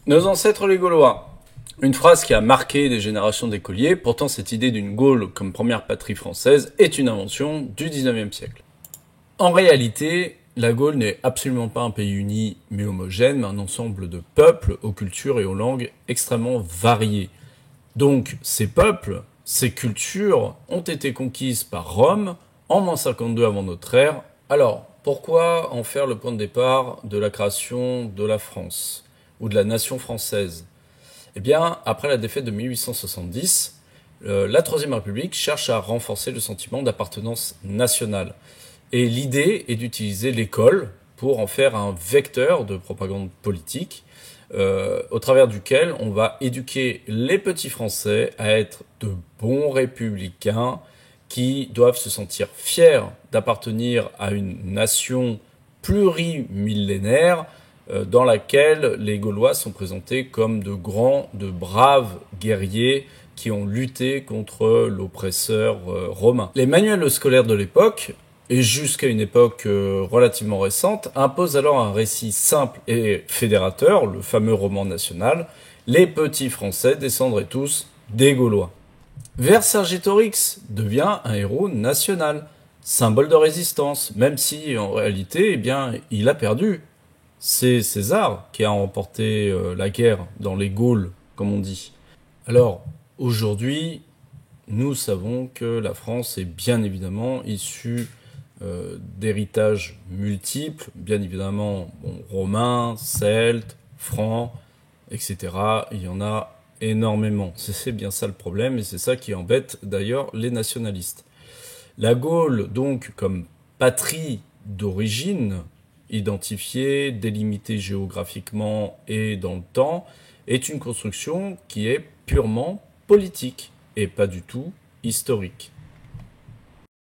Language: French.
Nos ancêtres les Gaulois. Une phrase qui a marqué des générations d'écoliers, pourtant cette idée d'une Gaule comme première patrie française est une invention du 19e siècle. En réalité, la Gaule n'est absolument pas un pays uni mais homogène, mais un ensemble de peuples aux cultures et aux langues extrêmement variées. Donc ces peuples, ces cultures ont été conquises par Rome en -52 avant notre ère. Alors, pourquoi en faire le point de départ de la création de la France ou de la nation française? Eh bien, après la défaite de 1870, la Troisième République cherche à renforcer le sentiment d'appartenance nationale. Et l'idée est d'utiliser l'école pour en faire un vecteur de propagande politique, au travers duquel on va éduquer les petits Français à être de bons républicains qui doivent se sentir fiers d'appartenir à une nation plurimillénaire dans laquelle les Gaulois sont présentés comme de grands, de braves guerriers qui ont lutté contre l'oppresseur romain. Les manuels scolaires de l'époque, et jusqu'à une époque relativement récente, imposent alors un récit simple et fédérateur, le fameux roman national. Les petits Français descendraient tous des Gaulois. Vercingétorix devient un héros national, symbole de résistance, même si en réalité, eh bien, il a perdu. C'est César qui a remporté la guerre dans les Gaules, comme on dit. Alors, aujourd'hui, nous savons que la France est bien évidemment issue d'héritages multiples, bien évidemment romains, celtes, francs, etc. Il y en a énormément. C'est bien ça le problème, et c'est ça qui embête d'ailleurs les nationalistes. La Gaule, donc, comme patrie d'origine, identifiée, délimitée géographiquement et dans le temps, est une construction qui est purement politique et pas du tout historique.